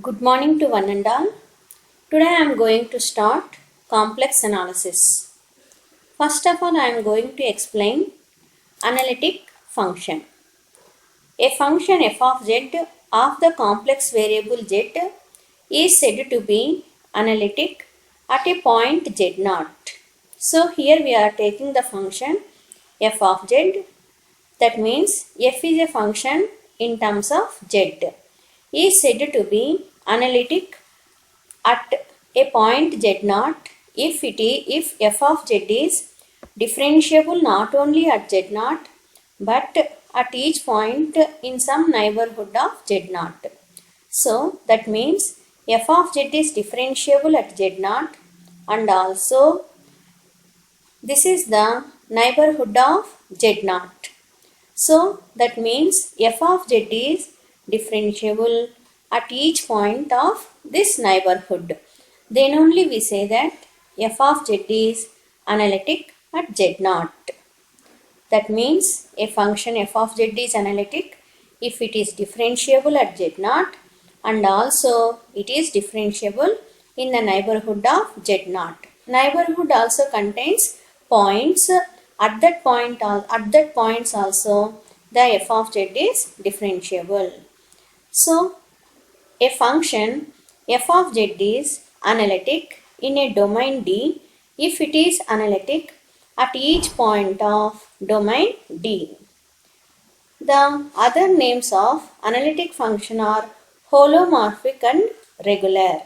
Good morning to one and all. Today I am going to start complex analysis. First of all, I am going to explain analytic function. A function f of z of the complex variable z is said to be analytic at a point z0. So here we are taking the function f of z. That means f is a function in terms of z. Is said to be analytic at a point z0 if f of z is differentiable not only at z0 but at each point in some neighborhood of z0. So that means f of z is differentiable at z0 and also this is the neighborhood of z0. So that means f of z is differentiable at each point of this neighborhood. Then only we say that f of z is analytic at z0. That means a function f of z is analytic if it is differentiable at z0 and also it is differentiable in the neighborhood of z0. Neighborhood also contains points. At that points also the f of z is differentiable. So a function f of z is analytic in a domain D if it is analytic at each point of domain D. The other names of analytic function are holomorphic and regular.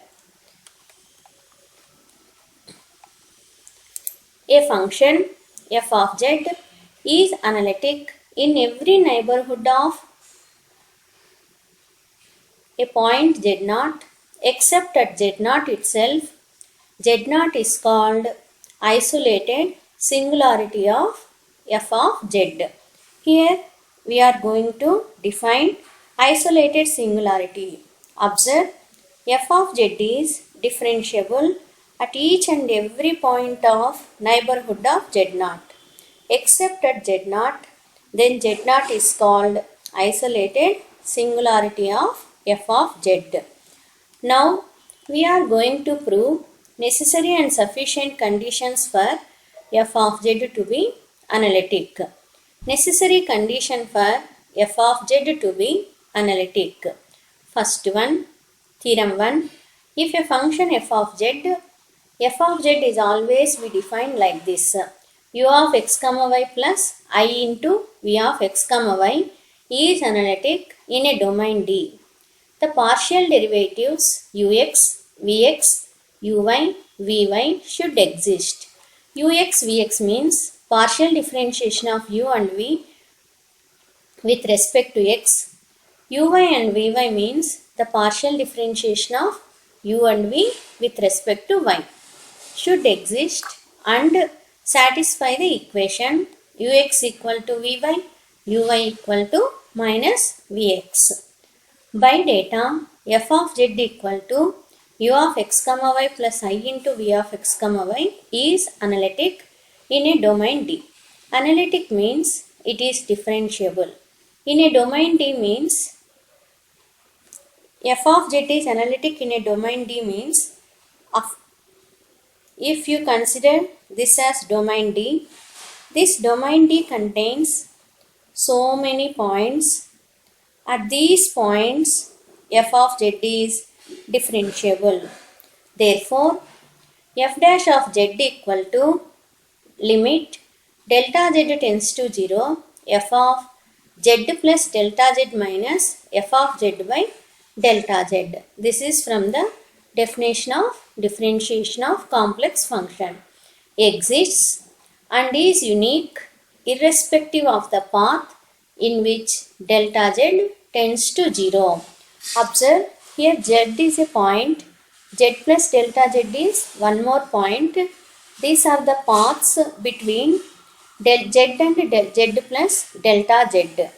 A function f of z is analytic in every neighborhood of a point z0 except at z0 itself. Z0 is called isolated singularity of f of z. Here we are going to define isolated singularity. Observe, f of z is differentiable at each and every point of neighborhood of z0 except at z0. Then z0 is called isolated singularity of f of z. Now we are going to prove necessary and sufficient conditions for f of z to be analytic. Necessary condition for f of z to be analytic. First one, theorem 1. If a function f of z is always we define like this. U of x comma y plus I into v of x comma y is analytic in a domain D. The partial derivatives ux, vx, uy, vy should exist. Ux, vx means partial differentiation of u and v with respect to x. Uy and vy means the partial differentiation of u and v with respect to y should exist and satisfy the equation ux equal to vy, uy equal to minus vx. By data, f of z equal to u of x comma y plus I into v of x comma y is analytic in a domain D. Analytic means it is differentiable. In a domain D means f of z is analytic in a domain D means if you consider this as domain D, this domain D contains so many points. At these points, f of z is differentiable. Therefore, f dash of z equal to limit delta z tends to 0, f of z plus delta z minus f of z by delta z. This is from the definition of differentiation of complex function. Exists and is unique irrespective of the path in which delta z tends to 0. Observe, here z is a point, z plus delta z is one more point. These are the paths between z and z plus delta z.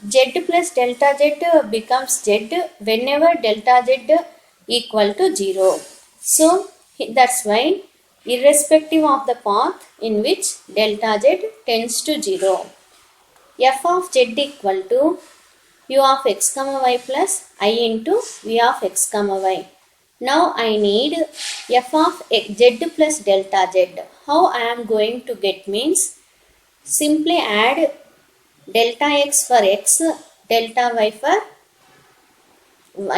Z plus delta z becomes z whenever delta z equal to 0. So that's why irrespective of the path in which delta z tends to 0. F of z equal to u of x comma y plus I into v of x comma y. Now I need f of z plus delta z. How I am going to get means, simply add delta x for x, delta y for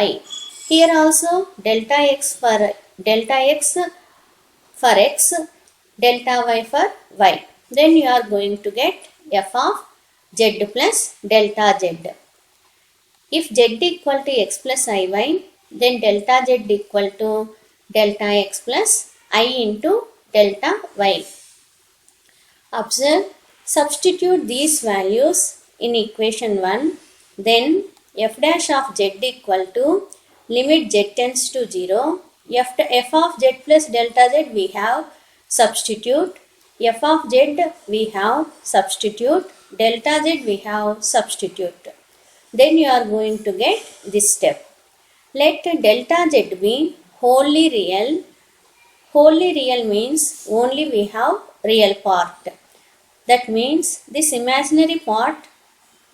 y. Here also delta x for x, delta y for y. Then you are going to get f of z plus delta z. If z equal to x plus iy, then delta z equal to delta x plus I into delta y. Observe, substitute these values in equation 1. Then f dash of z equal to limit z tends to 0. F of z plus delta z we have substitute. F of z we have substitute. Delta z we have substitute. Then you are going to get this step. Let delta z be wholly real. Wholly real means only we have real part. That means this imaginary part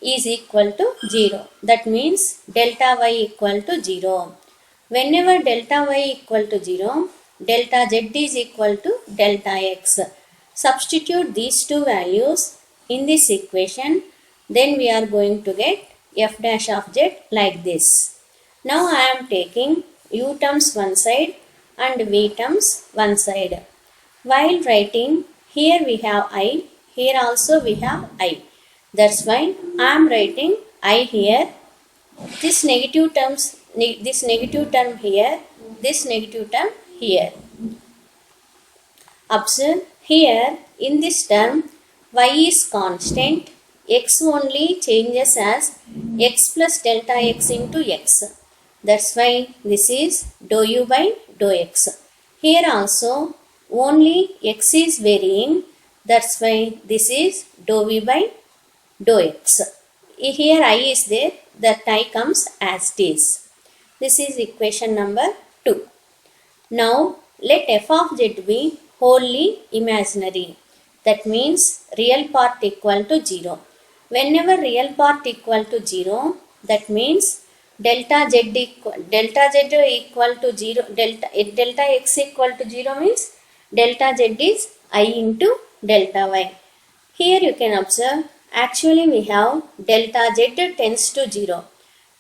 is equal to 0. That means delta y equal to 0. Whenever delta y equal to 0, delta z is equal to delta x. Substitute these two values in this equation. Then we are going to get f dash of z like this. Now I am taking u terms one side and v terms one side. While writing, here we have I, here also we have I. That's why I am writing I here. This negative term here, this negative term here. Observe, here in this term y is constant, x only changes as x plus delta x into x. That's why this is dou u by dou x. Here also only x is varying. That's why this is dou v by dou x. Here I is there, that I comes as it is. This is equation number 2. Now let f of z be wholly imaginary. That means real part equal to 0. Whenever real part equal to 0, that means delta z equal to 0, delta x equal to 0 means delta z is I into delta y. Here you can observe, actually we have delta z tends to 0.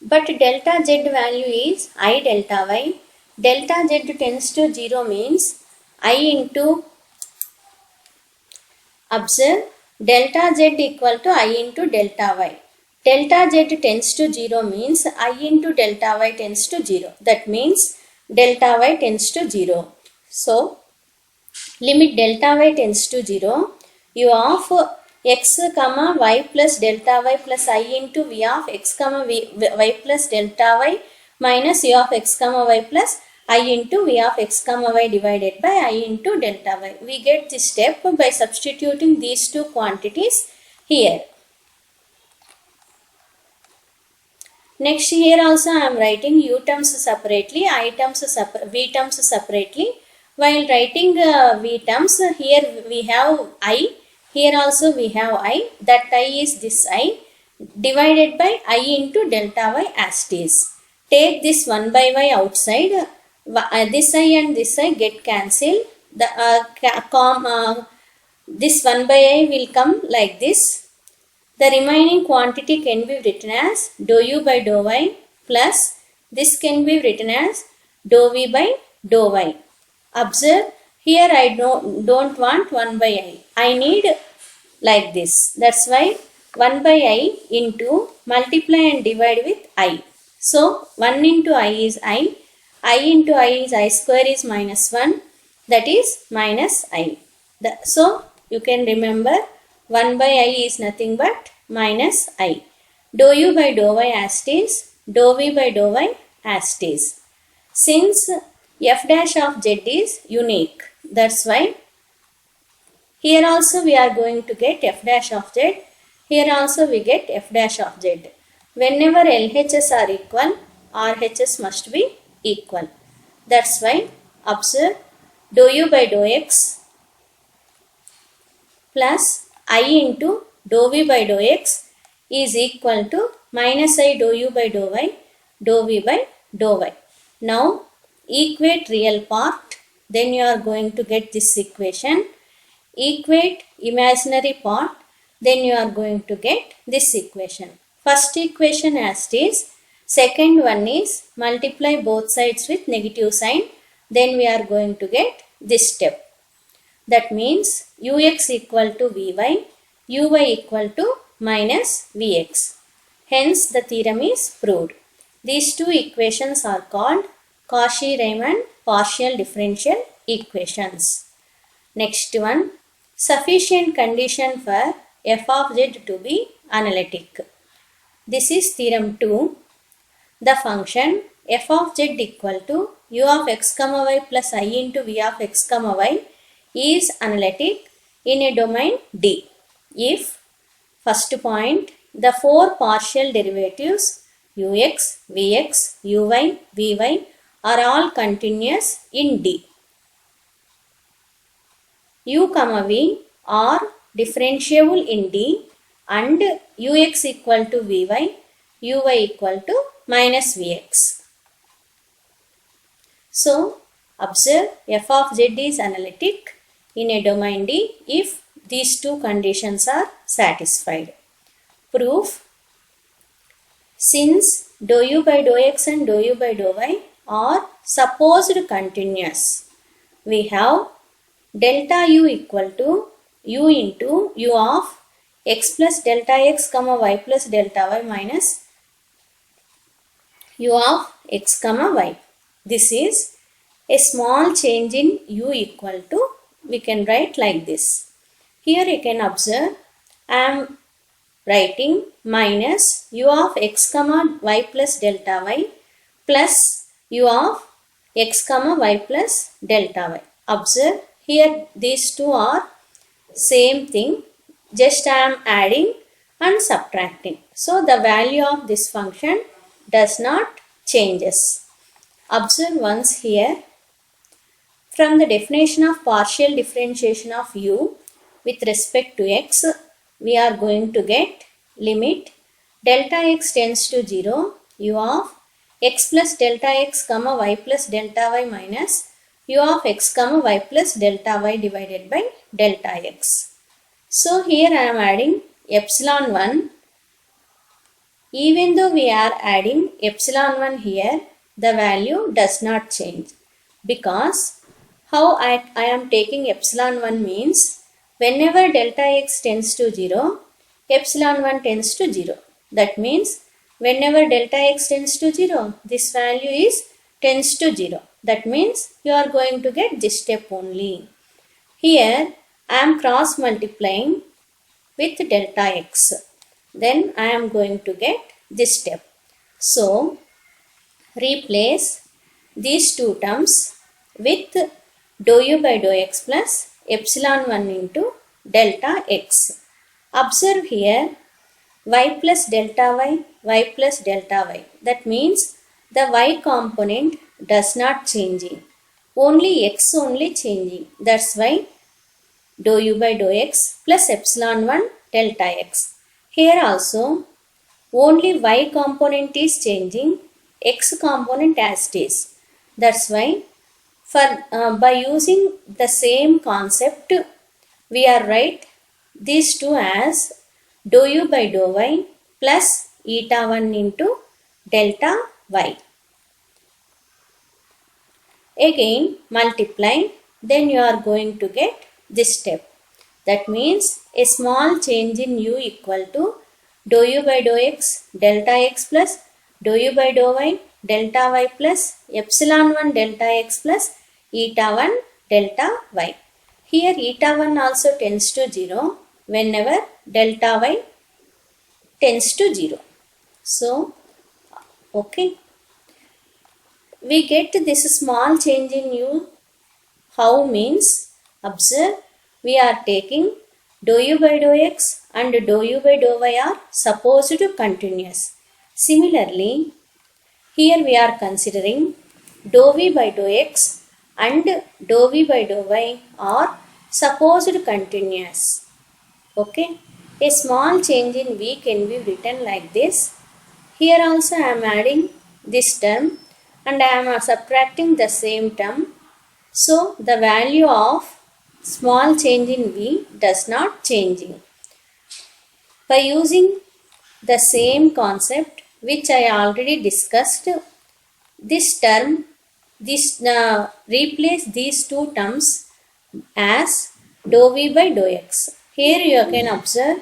But delta z value is I delta y. Delta z tends to 0 means I into, observe, delta z equal to I into delta y. Delta z tends to 0 means I into delta y tends to 0. That means delta y tends to 0. So, limit delta y tends to 0, u of x comma y plus delta y plus I into v of x comma y plus delta y minus u of x comma y plus I into v of x comma y divided by I into delta y. We get this step by substituting these two quantities here. Next, here also I am writing u terms separately, I terms v terms separately. While writing v terms, here we have I, here also we have I. That I is this I divided by I into delta y as it is. Take this 1 by y outside. This I and this I get cancelled. This 1 by I will come like this. The remaining quantity can be written as dou u by dou y plus this can be written as dou v by dou y. Observe, here I don't want 1 by I. I need like this. That's why 1 by I into multiply and divide with I. So 1 into I is I into I is I square is minus 1. That is minus I. So you can remember 1 by I is nothing but minus I. Dou u by dou y as it is, dou v by dou y as it is. Since f dash of z is unique, that's why here also we are going to get f dash of z. Here also we get f dash of z. Whenever LHS are equal, RHS must be equal. That's why observe, dou u by dou x plus I into dou v by dou x is equal to minus I dou u by dou y, dou v by dou y. Now equate real part, then you are going to get this equation. Equate imaginary part, then you are going to get this equation. First equation as it is, second one is multiply both sides with negative sign, then we are going to get this step. That means ux equal to vy, uy equal to minus vx. Hence the theorem is proved. These two equations are called Cauchy-Riemann partial differential equations. Next one, sufficient condition for f of z to be analytic. This is theorem 2. The function f of z equal to u of x comma y plus I into v of x comma y is analytic in a domain D if, first point, the four partial derivatives ux, vx, uy, vy are all continuous in D. U comma v are differentiable in D and ux equal to vy, uy equal to minus vx. So, observe f of z is analytic in a domain D if these two conditions are satisfied. Proof: since dou u by dou x and dou u by dou y are supposed continuous, we have delta u equal to u into u of x plus delta x comma y plus delta y minus u of x comma y. This is a small change in u equal to, we can write like this. Here you can observe I am writing minus u of x comma y plus delta y plus u of x comma y plus delta y. Observe here these two are same thing, just I am adding and subtracting. So the value of this function does not changes. Observe once here, from the definition of partial differentiation of u with respect to x, we are going to get limit delta x tends to 0, u of x plus delta x comma y plus delta y minus u of x comma y plus delta y divided by delta x. So here I am adding epsilon 1. Even though we are adding epsilon 1 here, the value does not change, because how I am taking epsilon 1 means whenever delta x tends to 0, epsilon 1 tends to 0. That means whenever delta x tends to 0, this value is tends to 0. That means you are going to get this step only. Here I am cross multiplying with delta x. Then I am going to get this step. So replace these two terms with dou u by dou x plus epsilon 1 into delta x. Observe here y plus delta y plus delta y. That means the y component does not changing. Only x only changing. That's why dou u by dou x plus epsilon 1 delta x. Here also only y component is changing, x component as it is. That's why by using the same concept, we are write these two as dou u by dou y plus eta 1 into delta y. Again multiply, then you are going to get this step. That means a small change in u equal to dou u by dou x delta x plus dou u by dou y delta y plus epsilon 1 delta x plus eta 1 delta y. Here eta 1 also tends to 0 whenever delta y tends to 0. So, okay. We get this small change in u. How means, observe, we are taking dou u by dou x and dou u by dou y are supposed to continuous. Similarly, here we are considering dou v by dou x and dou v by dou y are supposed continuous. Okay. A small change in v can be written like this. Here also I am adding this term and I am subtracting the same term. So the value of small change in V does not changing. By using the same concept which I already discussed, this term, replace these two terms as dou v by dou x. Here you can observe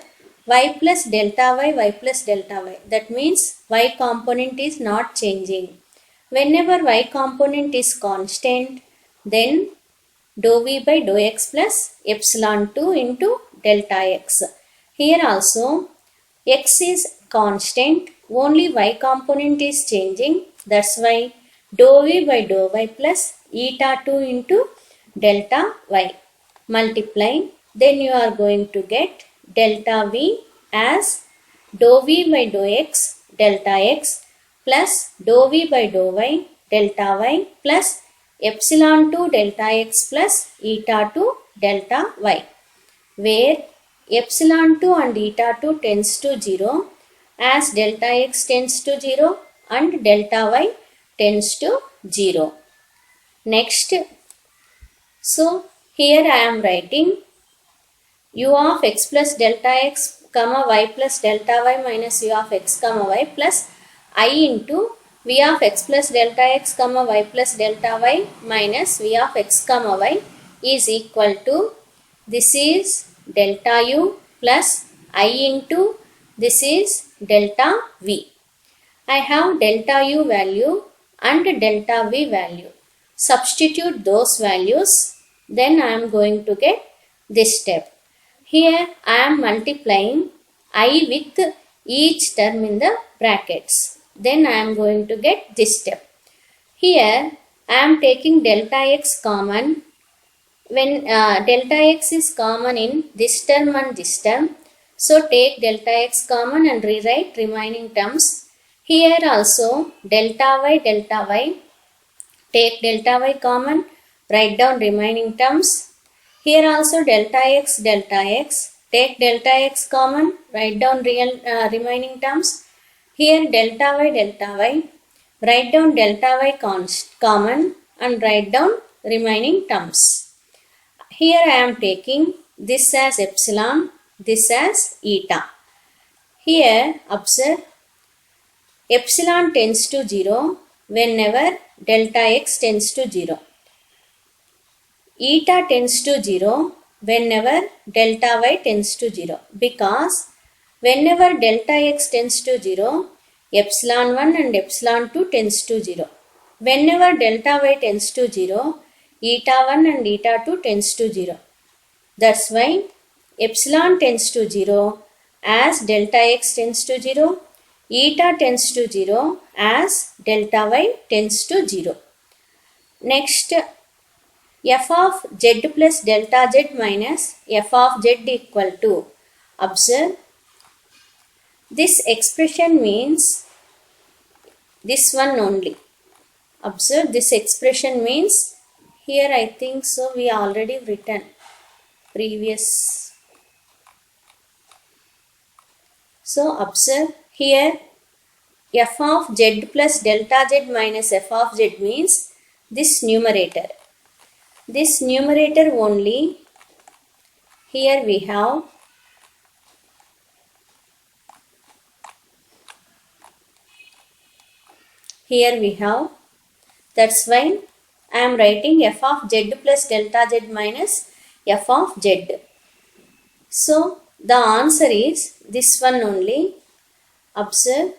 y plus delta y plus delta y. That means y component is not changing. Whenever y component is constant, then dou v by dou x plus epsilon 2 into delta x. Here also x is constant, only y component is changing. That's why dou v by dou y plus eta 2 into delta y. Multiply, then you are going to get delta v as dou v by dou x delta x plus dou v by dou y delta y plus epsilon 2 delta x plus eta 2 delta y, where epsilon 2 and eta 2 tends to 0 as delta x tends to 0 and delta y tends to 0. Next, so here I am writing u of x plus delta x comma y plus delta y minus u of x comma y plus I into v of x plus delta x comma y plus delta y minus v of x comma y is equal to, this is delta u plus I into this is delta v. I have delta u value and delta v value. Substitute those values, then I am going to get this step. Here I am multiplying I with each term in the brackets. Then I am going to get this step. Here I am taking delta x common. When delta x is common in this term and this term, so take delta x common and rewrite remaining terms. Here also delta y, take delta y common, write down remaining terms. Here also delta x, take delta x common, write down remaining terms. Here delta y, write down delta y common and write down remaining terms. Here I am taking this as epsilon, this as eta. Here observe epsilon tends to 0 whenever delta x tends to 0. Eta tends to 0 whenever delta y tends to 0, because whenever delta x tends to 0, epsilon 1 and epsilon 2 tends to 0. Whenever delta y tends to 0, eta 1 and eta 2 tends to 0. That's why epsilon tends to 0 as delta x tends to 0, eta tends to 0 as delta y tends to 0. Next, f of z plus delta z minus f of z equal to, observe this expression means this one only. Observe this expression means, here I think so we already written previous. So observe here f of z plus delta z minus f of z means this numerator. This numerator only, here we have that's why I am writing f of z plus delta z minus f of z. So the answer is this one only. Observe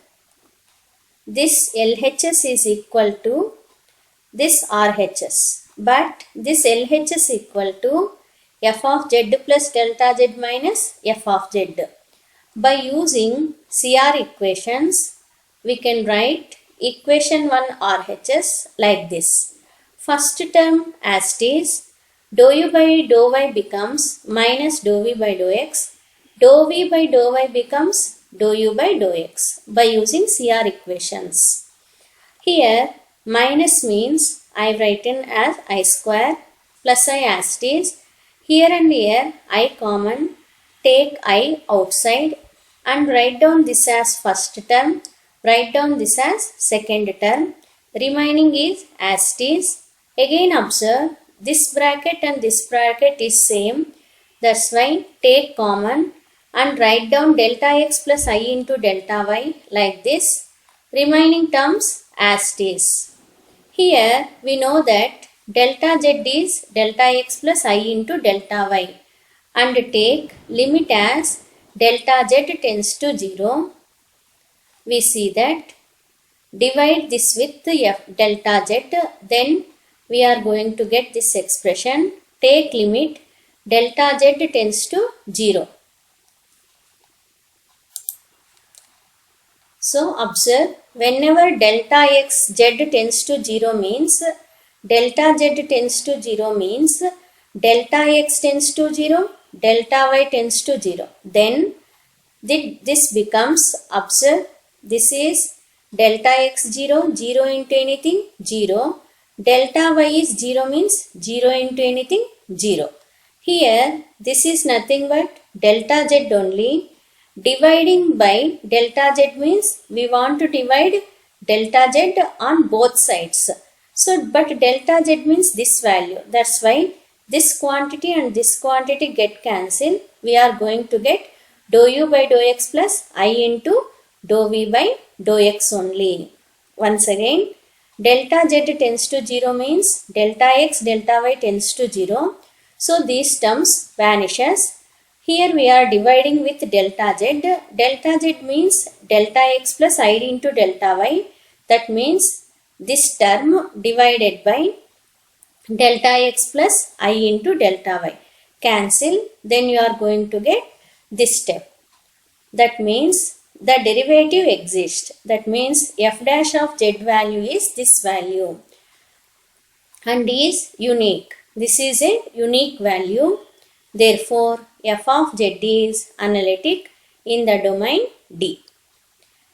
this LHS is equal to this RHS, but this LHS equal to f of z plus delta z minus f of z. By using CR equations, we can write equation 1 RHS like this. First term as it is, dou u by dou y becomes minus dou v by dou x, dou v by dou y becomes dou u by dou x by using CR equations. Here minus means I written as I square plus I as it is. Here and here I common, take I outside and write down this as first term Write down this as second term. Remaining is as it is. Again observe this bracket and this bracket is same. That's why take common and write down delta x plus I into delta y like this. Remaining terms as it is. Here we know that delta z is delta x plus I into delta y, and take limit as delta z tends to 0. We see that divide this with f delta z, then we are going to get this expression. Take limit delta z tends to 0. So observe, whenever delta x z tends to 0 means delta z tends to 0 means delta x tends to 0, delta y tends to 0. Then this becomes, observe, this is delta x 0, 0 into anything 0. Delta y is 0 means 0 into anything 0. Here this is nothing but delta z only. Dividing by delta z means we want to divide delta z on both sides. So but delta z means this value. That's why this quantity and this quantity get cancelled. We are going to get dou u by dou x plus I into dou v by dou x only. Once again, delta z tends to 0 means delta x delta y tends to 0. So these terms vanishes. Here we are dividing with delta z. Delta z means delta x plus I into delta y. That means this term divided by delta x plus I into delta y. Cancel. Then you are going to get this step. That means the derivative exists. That means f dash of z value is this value and is unique. This is a unique value. Therefore, f of z is analytic in the domain D.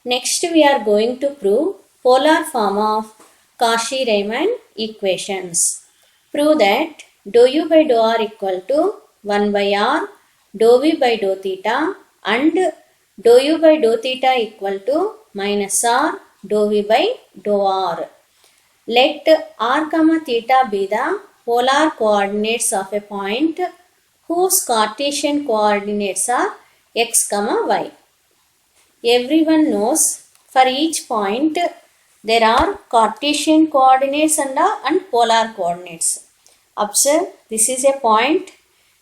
Next, we are going to prove polar form of Cauchy-Riemann equations. Prove that dou u by dou r equal to 1 by r, dou v by dou theta, and dou u by dou theta equal to minus r, dou v by dou r. Let r comma theta be the polar coordinates of a point whose Cartesian coordinates are x comma y. Everyone knows for each point there are Cartesian coordinates and polar coordinates. Observe, this is a point.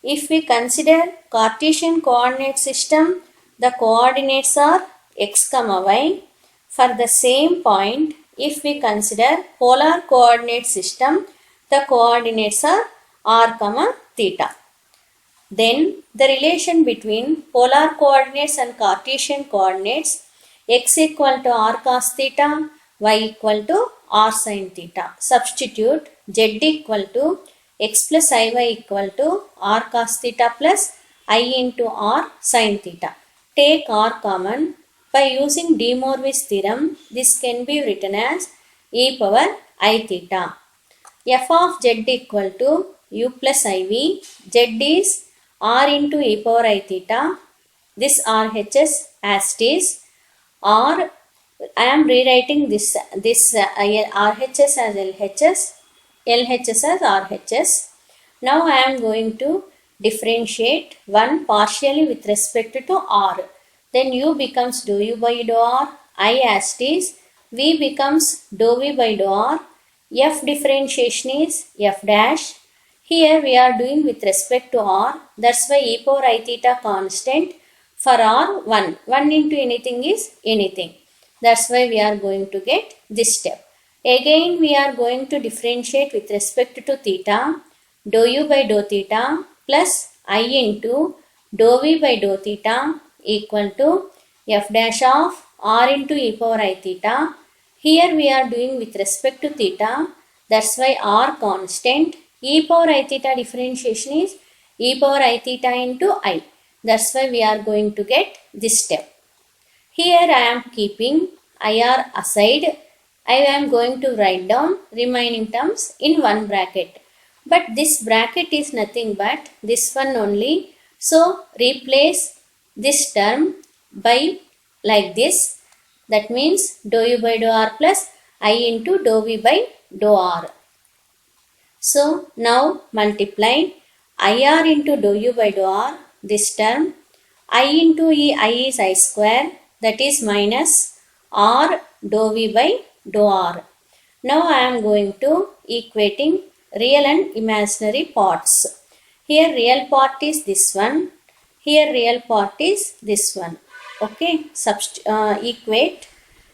If we consider Cartesian coordinate system, the coordinates are x comma y. For the same point, if we consider polar coordinate system, the coordinates are r comma theta. Then the relation between polar coordinates and Cartesian coordinates, x equal to r cos theta, y equal to r sin theta. Substitute z equal to x plus iy equal to r cos theta plus I into r sin theta. Take r common. By using De Morvis theorem, this can be written as e power I theta. F of z equal to u plus iv. Z is r into e power I theta. This RHS as it is. R, I am rewriting this RHS as LHS, LHS as RHS. Now I am going to differentiate one partially with respect to r. Then u becomes dou u by dou r, I as it is, v becomes dou v by dou r, f differentiation is f dash. Here we are doing with respect to r, that's why e power I theta constant. For r, 1. 1 into anything is anything. That's why we are going to get this step. Again we are going to differentiate with respect to theta, dou u by dou theta plus I into dou v by dou theta equal to f dash of r into e power I theta. Here we are doing with respect to theta, that's why r constant. E power I theta differentiation is e power I theta into I. That's why we are going to get this step. Here I am keeping IR aside. I am going to write down remaining terms in one bracket. But this bracket is nothing but this one only. So replace this term by like this. That means dou u by dou r plus I into dou v by dou r. So now multiply IR into dou u by dou r, this term, I into I is I square, that is minus r dou v by dou r. Now I am going to equating real and imaginary parts. Here real part is this one, here real part is this one. Okay, equate.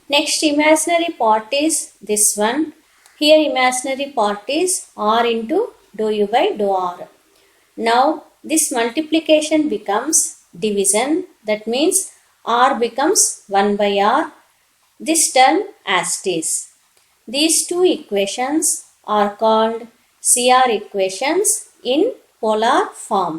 Next imaginary part is this one. Here imaginary part is r into dou u by dou r. Now this multiplication becomes division. That means r becomes 1 by r. This term as it is. These two equations are called CR equations in polar form.